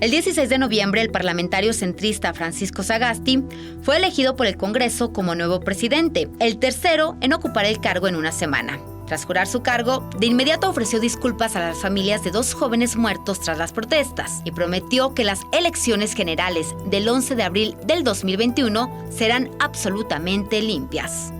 El 16 de noviembre, el parlamentario centrista Francisco Sagasti fue elegido por el Congreso como nuevo presidente, el tercero en ocupar el cargo en una semana. Tras jurar su cargo, de inmediato ofreció disculpas a las familias de 2 jóvenes muertos tras las protestas y prometió que las elecciones generales del 11 de abril del 2021 serán absolutamente limpias.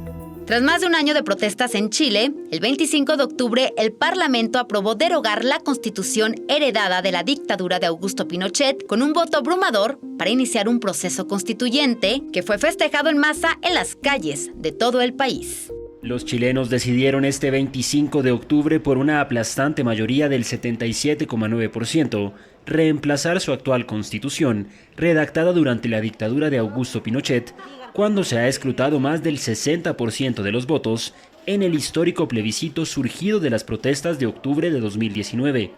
Tras más de un año de protestas en Chile, el 25 de octubre el Parlamento aprobó derogar la Constitución heredada de la dictadura de Augusto Pinochet con un voto abrumador para iniciar un proceso constituyente que fue festejado en masa en las calles de todo el país. Los chilenos decidieron este 25 de octubre por una aplastante mayoría del 77,9% reemplazar su actual constitución, redactada durante la dictadura de Augusto Pinochet, cuando se ha escrutado más del 60% de los votos en el histórico plebiscito surgido de las protestas de octubre de 2019.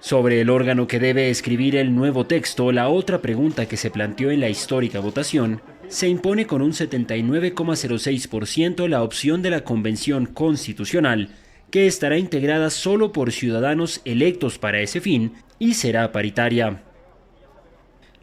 Sobre el órgano que debe escribir el nuevo texto, la otra pregunta que se planteó en la histórica votación se impone con un 79,06% la opción de la Convención Constitucional, que estará integrada solo por ciudadanos electos para ese fin y será paritaria.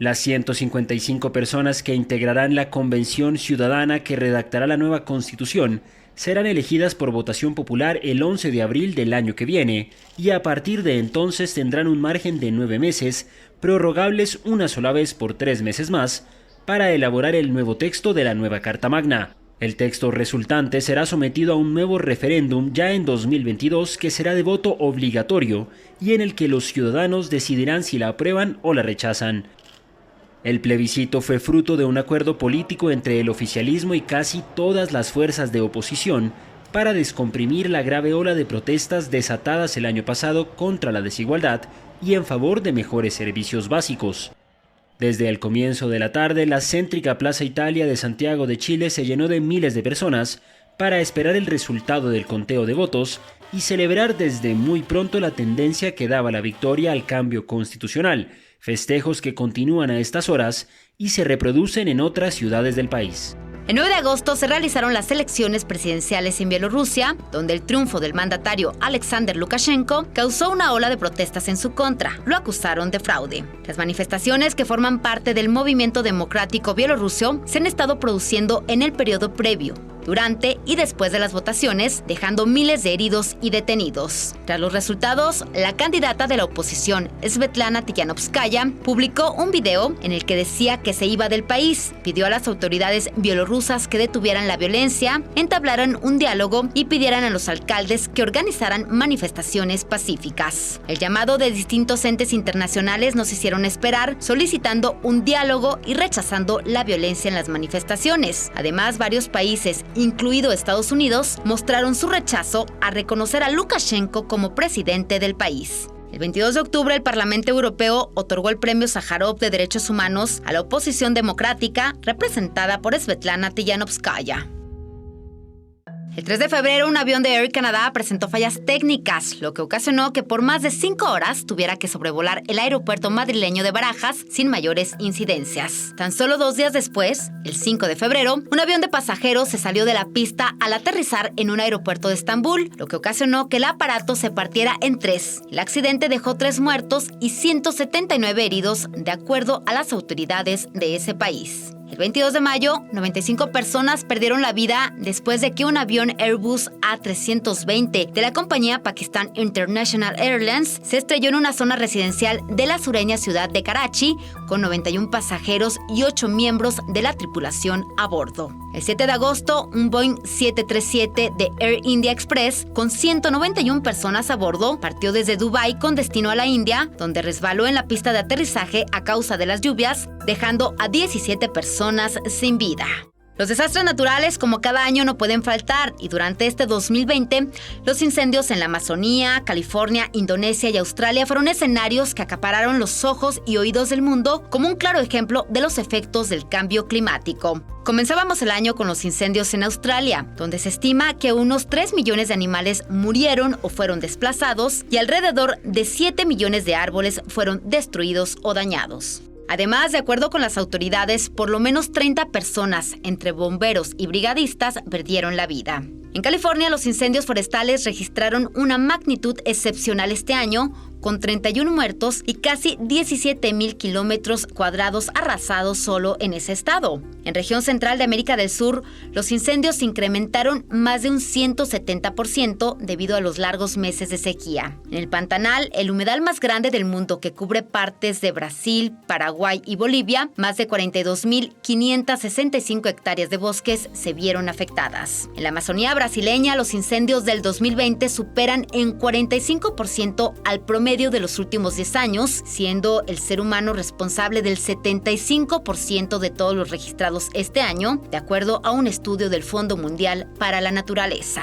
Las 155 personas que integrarán la Convención Ciudadana que redactará la nueva Constitución serán elegidas por votación popular el 11 de abril del año que viene y a partir de entonces tendrán un margen de 9 meses, prorrogables una sola vez por 3 meses más, para elaborar el nuevo texto de la nueva Carta Magna. El texto resultante será sometido a un nuevo referéndum ya en 2022 que será de voto obligatorio y en el que los ciudadanos decidirán si la aprueban o la rechazan. El plebiscito fue fruto de un acuerdo político entre el oficialismo y casi todas las fuerzas de oposición para descomprimir la grave ola de protestas desatadas el año pasado contra la desigualdad y en favor de mejores servicios básicos. Desde el comienzo de la tarde, la céntrica Plaza Italia de Santiago de Chile se llenó de miles de personas para esperar el resultado del conteo de votos y celebrar desde muy pronto la tendencia que daba la victoria al cambio constitucional, festejos que continúan a estas horas y se reproducen en otras ciudades del país. El 9 de agosto se realizaron las elecciones presidenciales en Bielorrusia, donde el triunfo del mandatario Alexander Lukashenko causó una ola de protestas en su contra. Lo acusaron de fraude. Las manifestaciones que forman parte del movimiento democrático bielorruso se han estado produciendo en el periodo previo, durante y después de las votaciones, dejando miles de heridos y detenidos. Tras los resultados, la candidata de la oposición, Svetlana Tikhanovskaya, publicó un video en el que decía que se iba del país, pidió a las autoridades bielorrusas que detuvieran la violencia, entablaran un diálogo y pidieran a los alcaldes que organizaran manifestaciones pacíficas. El llamado de distintos entes internacionales nos hicieron esperar, solicitando un diálogo y rechazando la violencia en las manifestaciones. Además, varios países, incluido Estados Unidos, mostraron su rechazo a reconocer a Lukashenko como presidente del país. El 22 de octubre, el Parlamento Europeo otorgó el Premio Sájarov de Derechos Humanos a la oposición democrática, representada por Svetlana Tikhanovskaya. El 3 de febrero, un avión de Air Canada presentó fallas técnicas, lo que ocasionó que por más de 5 horas tuviera que sobrevolar el aeropuerto madrileño de Barajas sin mayores incidencias. Tan solo 2 días después, el 5 de febrero, un avión de pasajeros se salió de la pista al aterrizar en un aeropuerto de Estambul, lo que ocasionó que el aparato se partiera en 3. El accidente dejó 3 muertos y 179 heridos, de acuerdo a las autoridades de ese país. El 22 de mayo, 95 personas perdieron la vida después de que un avión Airbus A320 de la compañía Pakistan International Airlines se estrelló en una zona residencial de la sureña ciudad de Karachi, con 91 pasajeros y 8 miembros de la tripulación a bordo. El 7 de agosto, un Boeing 737 de Air India Express, con 191 personas a bordo, partió desde Dubái con destino a la India, donde resbaló en la pista de aterrizaje a causa de las lluvias, dejando a 17 personas sin vida. Los desastres naturales, como cada año, no pueden faltar, y durante este 2020, los incendios en la Amazonía, California, Indonesia y Australia fueron escenarios que acapararon los ojos y oídos del mundo como un claro ejemplo de los efectos del cambio climático. Comenzábamos el año con los incendios en Australia, donde se estima que unos 3 millones de animales murieron o fueron desplazados y alrededor de 7 millones de árboles fueron destruidos o dañados. Además, de acuerdo con las autoridades, por lo menos 30 personas, entre bomberos y brigadistas, perdieron la vida. En California, los incendios forestales registraron una magnitud excepcional este año, con 31 muertos y casi 17,000 kilómetros cuadrados arrasados solo en ese estado. En región central de América del Sur, los incendios se incrementaron más de un 170% debido a los largos meses de sequía. En el Pantanal, el humedal más grande del mundo que cubre partes de Brasil, Paraguay y Bolivia, más de 42,565 hectáreas de bosques se vieron afectadas. En la Amazonía brasileña, los incendios del 2020 superan en 45% al promedio de los últimos 10 años, siendo el ser humano responsable del 75% de todos los registrados este año, de acuerdo a un estudio del Fondo Mundial para la Naturaleza.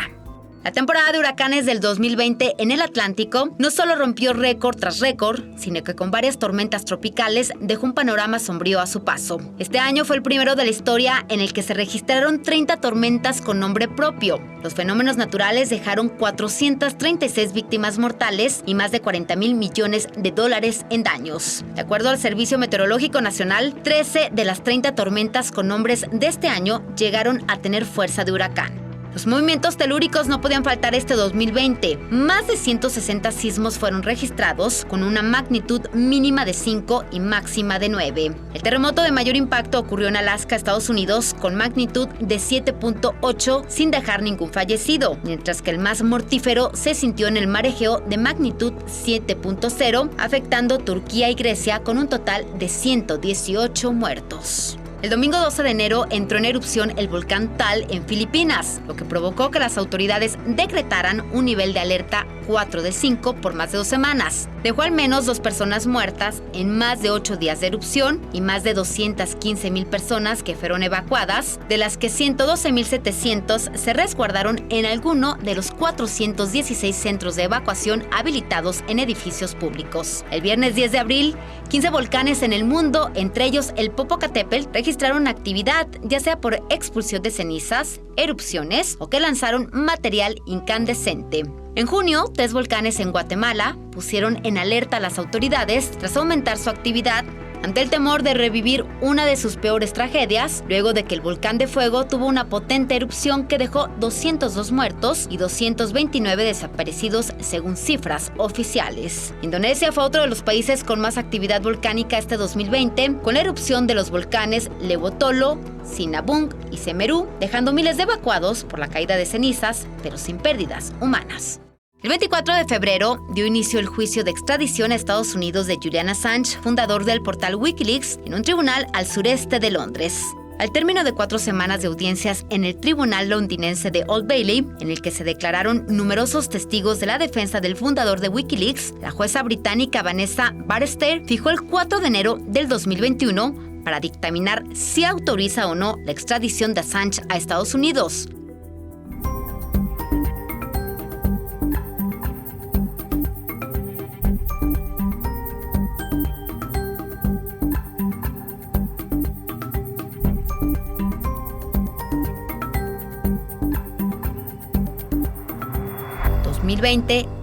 La temporada de huracanes del 2020 en el Atlántico no solo rompió récord tras récord, sino que con varias tormentas tropicales dejó un panorama sombrío a su paso. Este año fue el primero de la historia en el que se registraron 30 tormentas con nombre propio. Los fenómenos naturales dejaron 436 víctimas mortales y más de 40,000 millones de dólares en daños. De acuerdo al Servicio Meteorológico Nacional, 13 de las 30 tormentas con nombres de este año llegaron a tener fuerza de huracán. Los movimientos telúricos no podían faltar este 2020. Más de 160 sismos fueron registrados, con una magnitud mínima de 5 y máxima de 9. El terremoto de mayor impacto ocurrió en Alaska, Estados Unidos, con magnitud de 7.8, sin dejar ningún fallecido, mientras que el más mortífero se sintió en el mar Egeo de magnitud 7.0, afectando Turquía y Grecia con un total de 118 muertos. El domingo 12 de enero entró en erupción el volcán Tal en Filipinas, lo que provocó que las autoridades decretaran un nivel de alerta 4 de 5 por más de 2 semanas. Dejó al menos 2 personas muertas en más de 8 días de erupción y más de 215,000 personas que fueron evacuadas, de las que 112,700 se resguardaron en alguno de los 416 centros de evacuación habilitados en edificios públicos. El viernes 10 de abril, 15 volcanes en el mundo, entre ellos el Popocatépetl, registraron actividad, ya sea por expulsión de cenizas, erupciones o que lanzaron material incandescente. En junio, 3 volcanes en Guatemala pusieron en alerta a las autoridades tras aumentar su actividad ante el temor de revivir una de sus peores tragedias, luego de que el volcán de fuego tuvo una potente erupción que dejó 202 muertos y 229 desaparecidos según cifras oficiales. Indonesia fue otro de los países con más actividad volcánica este 2020, con la erupción de los volcanes Lewotolo, Sinabung y Semeru, dejando miles de evacuados por la caída de cenizas, pero sin pérdidas humanas. El 24 de febrero dio inicio el juicio de extradición a Estados Unidos de Julian Assange, fundador del portal Wikileaks, en un tribunal al sureste de Londres. Al término de 4 semanas de audiencias en el tribunal londinense de Old Bailey, en el que se declararon numerosos testigos de la defensa del fundador de Wikileaks, la jueza británica Vanessa Barrister fijó el 4 de enero del 2021 para dictaminar si autoriza o no la extradición de Assange a Estados Unidos.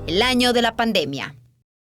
El año de la pandemia.